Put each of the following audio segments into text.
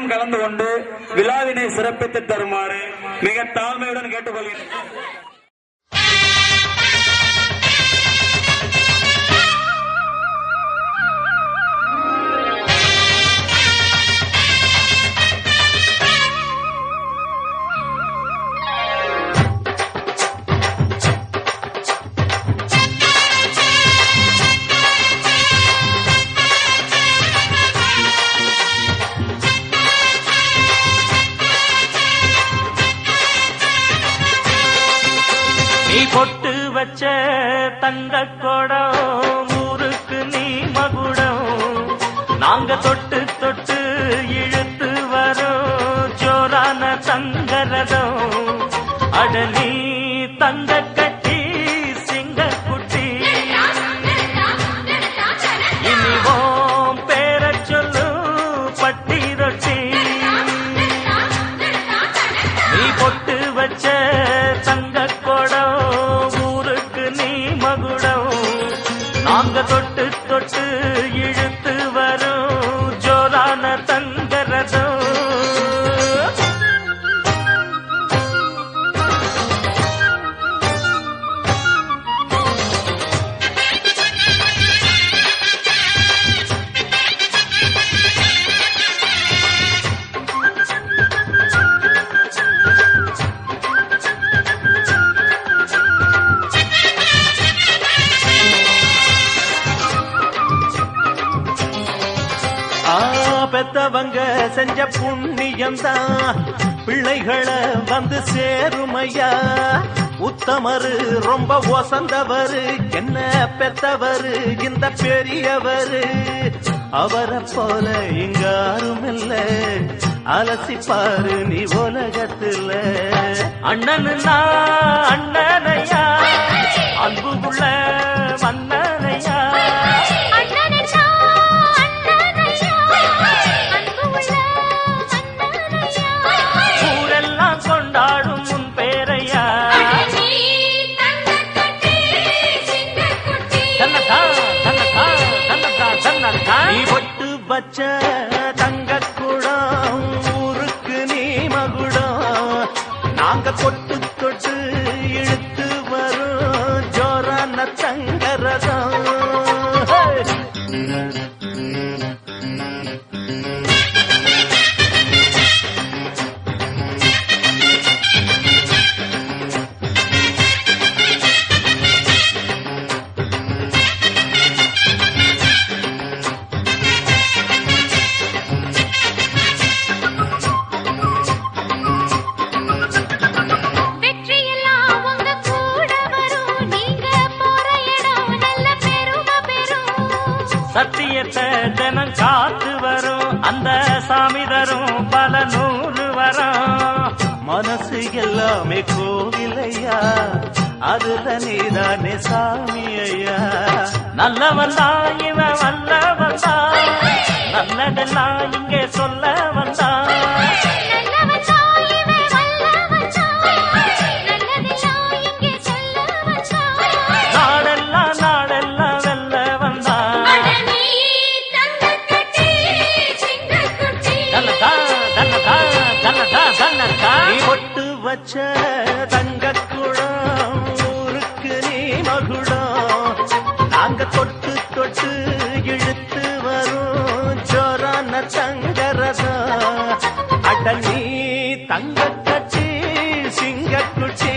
அனைவரும் கலந்து கொண்டு விழாவினை சிறப்பித்து தருமாறு மிக தாழ்மையுடன் கேட்டுக்கொள்கிறேன். நீ பொட்டு வச்ச தங்க கொடம் ஊருக்கு நீ மகுடம் நாங்க தொட்டு தொட்டு இழுத்து வரோம் ஜோரான தங்கரதம் அடலி தங்க கட்டி சிங்க குட்டி இனிவோம் பேர சொல்லு பட்டி ரொட்டி நீ பொட்டு வச்ச தங்க கொடம் ஊருக்கு நீ மகுடம் நாங்க தொட்டு தொட்டு இழுத்து வரும் ஜோரான தங்கரதம் பெத்தவங்க செஞ்ச புண்ணியம்தான் பிள்ளைகளை வந்து சேருமையா உத்தமரு ரொம்ப ஒசந்தவரு என்ன பெத்தவரு இந்த பெரியவரு அவரை போல இங்க யாரும் இல்ல அலசிப்பாரு நீ உலகத்துல அண்ணனுன்னா அண்ணனையா அன்புக்குள்ள மன்னனையா வச்ச தங்க குடம் ஊருக்கு நீ மகுடம் நாங்க கொட்டு தொட்டு இழுத்து வரும் ஜோரான தங்கரதம் சத்தியத்தை தினம் காத்து வரும் அந்த சாமி தரும் பல நூறு வரும் மனசு எல்லாமே கோவிலையா அதுல நீதானே சாமி ஐயா நல்லவன் தான் இவன் வல்லவன் தான் நல்லதெல்லாம் இங்கே சொல்ல வந்தான் பொட்டு வச்ச தங்க குடம் ஊருக்கு நீ மகுடம் நாங்க தொட்டு தொட்டு இழுத்து வரும் ஜோரான தங்கரதம் அடலி தங்க கட்டி சிங்க குட்டி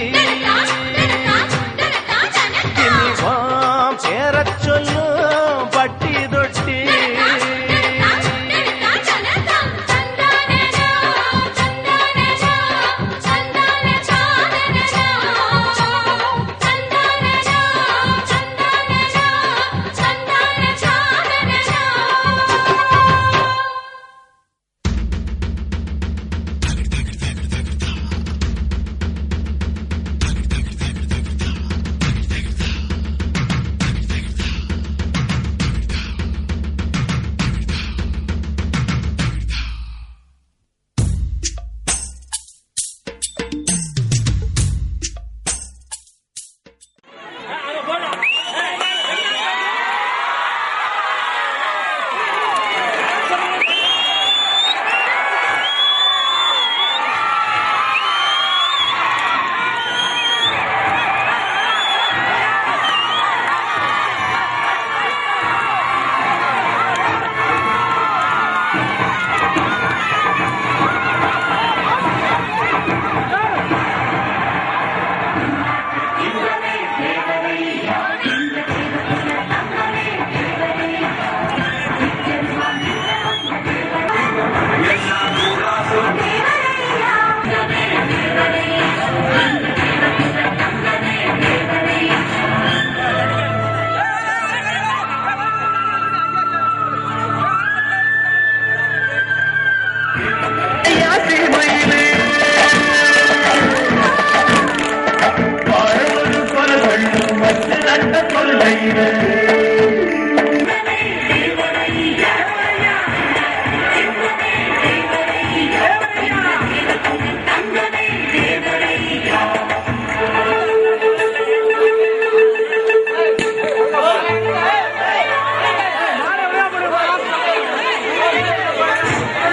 இனிவாம் பேர சொல்லும் பட்டி தொட்டி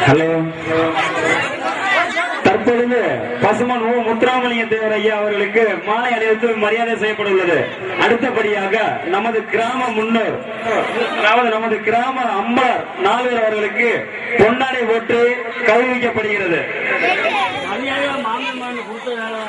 ஹலோ, தற்பொழுது பசுமன் ஓ முத்துராமலிங்க தேவர் ஐயா அவர்களுக்கு மாலை அணிவித்து மரியாதை செய்யப்பட உள்ளது. அடுத்தபடியாக நமது கிராம முன்னோர், அதாவது நமது கிராம அம்மார் நால்வர் அவர்களுக்கு பொன்னாடை போட்டு கௌரவிக்கப்படுகிறது. மாமன் கொடுத்த வேலை